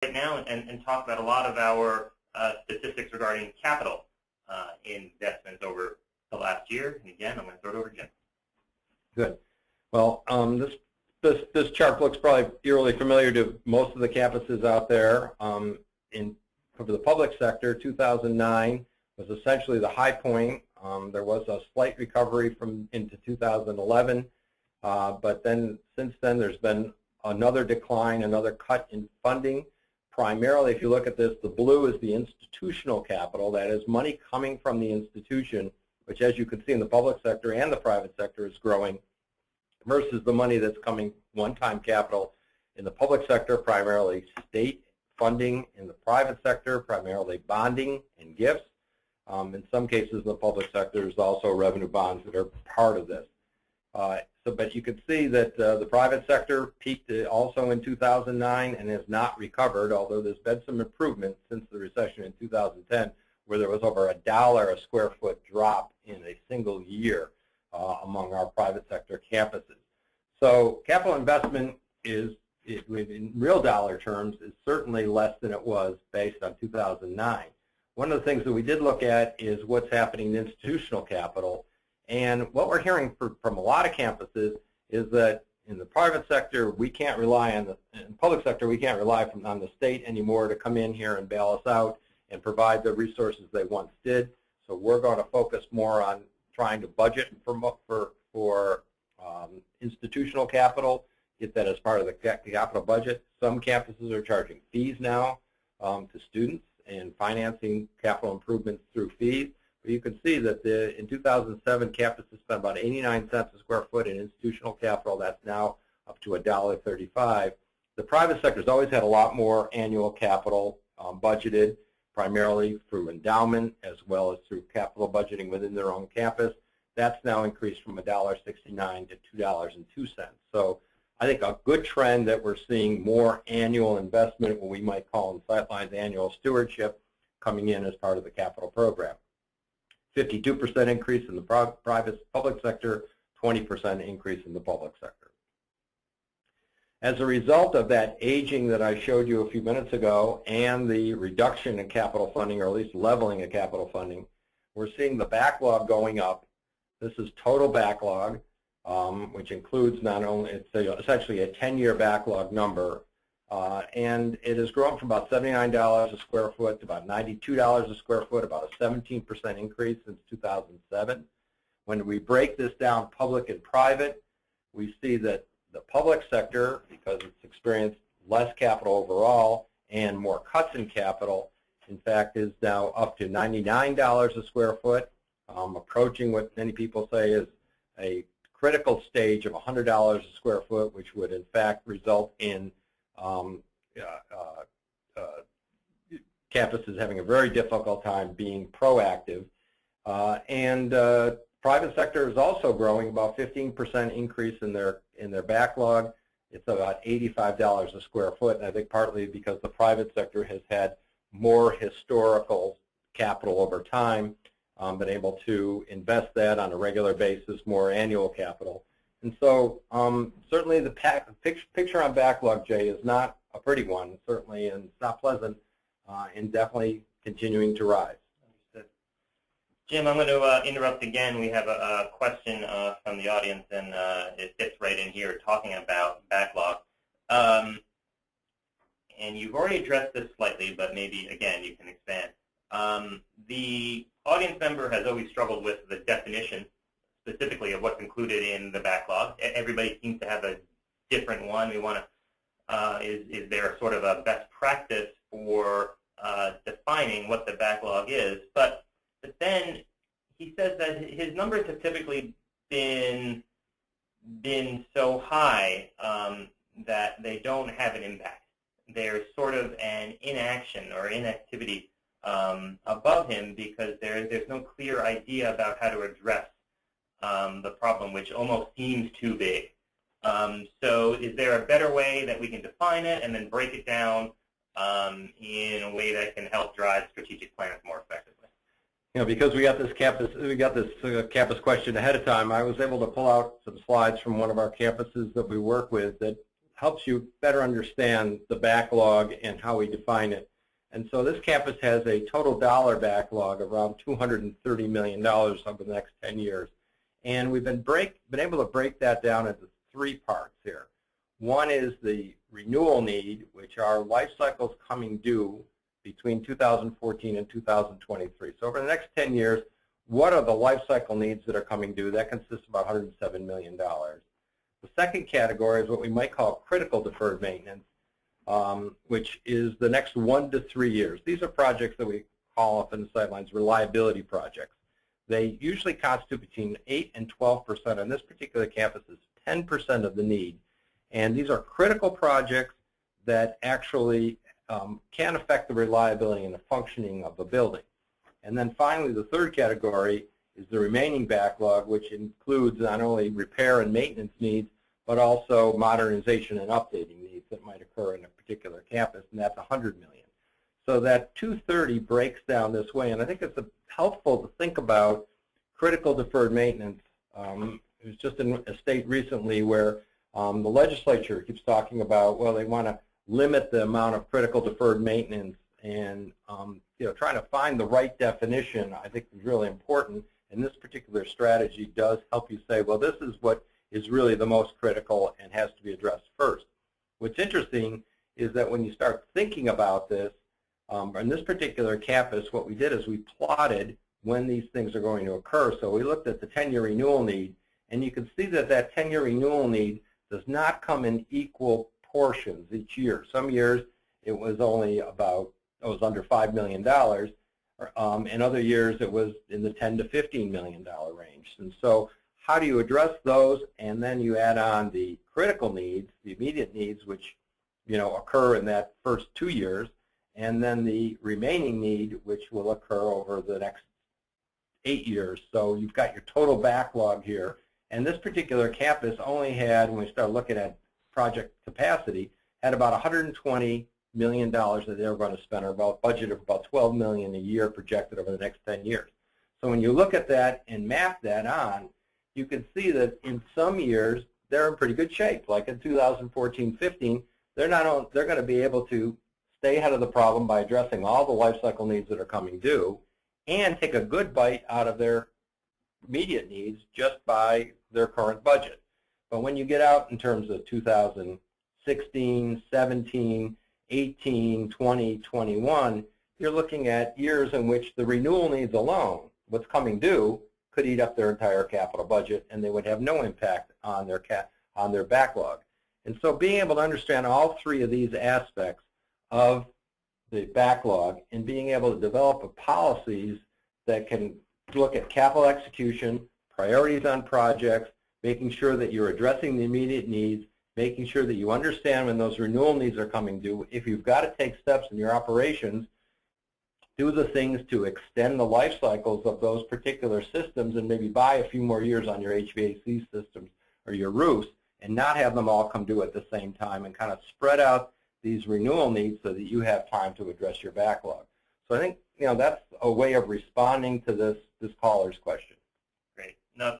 right now and talk about a lot of our statistics regarding capital investments over the last year. And again, I'm going to throw it over to Jim. Good. Well, this chart looks probably eerily familiar to most of the campuses out there. For the public sector, 2009 was essentially the high point. There was a slight recovery into 2011, but then since then there's been another decline, another cut in funding. Primarily, if you look at this, the blue is the institutional capital. That is money coming from the institution, which, as you can see in the public sector and the private sector, is growing, versus the money that's coming one-time capital in the public sector, primarily state funding, in the private sector, primarily bonding and gifts. In some cases, in the public sector, there's also revenue bonds that are part of this. But you can see that the private sector peaked also in 2009 and has not recovered, although there's been some improvement since the recession in 2010, where there was over $1 a square foot drop in a single year among our private sector campuses. So capital investment in real dollar terms is certainly less than it was based on 2009. One of the things that we did look at is what's happening in institutional capital. And what we're hearing from a lot of campuses is that in the private sector, we can't rely on in the public sector, we can't rely on the state anymore to come in here and bail us out and provide the resources they once did. So we're going to focus more on trying to budget for institutional capital, get that as part of the capital budget. Some campuses are charging fees now to students and financing capital improvements through fees. But you can see that in 2007, campuses spent about 89 cents a square foot in institutional capital. That's now up to $1.35. The private sector has always had a lot more annual capital budgeted, primarily through endowment as well as through capital budgeting within their own campus. That's now increased from $1.69 to $2.02. So I think a good trend that we're seeing more annual investment, what we might call in Sightlines annual stewardship, coming in as part of the capital program. 52% increase in the public sector, 20% increase in the public sector. As a result of that aging that I showed you a few minutes ago and the reduction in capital funding, or at least leveling of capital funding, we're seeing the backlog going up. This is total backlog, which includes not only, it's essentially a 10-year backlog number, and it has grown from about $79 a square foot to about $92 a square foot, about a 17% increase since 2007. When we break this down public and private, we see that the public sector, because it's experienced less capital overall and more cuts in capital, in fact is now up to $99 a square foot, approaching what many people say is a critical stage of $100 a square foot, which would in fact result in campuses having a very difficult time being proactive. Private sector is also growing, about 15% increase in their backlog. It's about $85 a square foot, and I think partly because the private sector has had more historical capital over time, been able to invest that on a regular basis, more annual capital. And so certainly the picture on backlog, Jay, is not a pretty one, certainly, and it's not pleasant, and definitely continuing to rise. Understood. Jim, I'm going to interrupt again. We have a question from the audience, and it fits right in here talking about backlog. And you've already addressed this slightly, but maybe, again, you can expand. The audience member has always struggled with the definition specifically of what's included in the backlog. Everybody seems to have a different one. We want to, is there sort of a best practice for defining what the backlog is? But then he says that his numbers have typically been so high that they don't have an impact. There's sort of an inaction or inactivity above him because there's no clear idea about how to address the problem, which almost seems too big. So is there a better way that we can define it and then break it down in a way that can help drive strategic plans more effectively? You know, because we got this campus question ahead of time, I was able to pull out some slides from one of our campuses that we work with that helps you better understand the backlog and how we define it. And so this campus has a total dollar backlog of around $230 million over the next 10 years. And we've been able to break that down into 3 parts here. One is the renewal need, which are life cycles coming due between 2014 and 2023. So over the next 10 years, what are the life cycle needs that are coming due? That consists of about $107 million. The second category is what we might call critical deferred maintenance, which is the next 1 to 3 years. These are projects that we call up in the sidelines reliability projects. They usually constitute between 8 and 12%. On this particular campus, is 10% of the need. And these are critical projects that actually can affect the reliability and the functioning of the building. And then finally, the third category is the remaining backlog, which includes not only repair and maintenance needs, but also modernization and updating needs that might occur in a particular campus, and that's $100 million. So that 230 breaks down this way, and I think it's helpful to think about critical deferred maintenance. It was just in a state recently where the legislature keeps talking about, well, they want to limit the amount of critical deferred maintenance, and trying to find the right definition, I think, is really important. And this particular strategy does help you say, well, this is what is really the most critical and has to be addressed first. What's interesting is that when you start thinking about this, on this particular campus, what we did is we plotted when these things are going to occur. So we looked at the 10-year renewal need, and you can see that that 10-year renewal need does not come in equal portions each year. Some years it was only about, it was under $5 million. In other years it was in the $10 to $15 million range. And so how do you address those? And then you add on the critical needs, the immediate needs, which occur in that first 2 years, and then the remaining need, which will occur over the next 8 years. So you've got your total backlog here. And this particular campus only had, when we started looking at project capacity, had about $120 million that they were going to spend, or about a budget of about $12 million a year projected over the next 10 years. So when you look at that and map that on, you can see that in some years they're in pretty good shape. Like in 2014-15, they're going to be able to stay ahead of the problem by addressing all the life cycle needs that are coming due, and take a good bite out of their immediate needs just by their current budget. But when you get out in terms of 2016, 17, 18, 20, 21, you're looking at years in which the renewal needs alone, what's coming due, could eat up their entire capital budget, and they would have no impact on their backlog. And so being able to understand all 3 of these aspects of the backlog and being able to develop policies that can look at capital execution, priorities on projects, making sure that you're addressing the immediate needs, making sure that you understand when those renewal needs are coming due. If you've got to take steps in your operations, do the things to extend the life cycles of those particular systems and maybe buy a few more years on your HVAC systems or your roofs, and not have them all come due at the same time, and kind of spread out these renewal needs so that you have time to address your backlog. So I think that's a way of responding to this caller's question.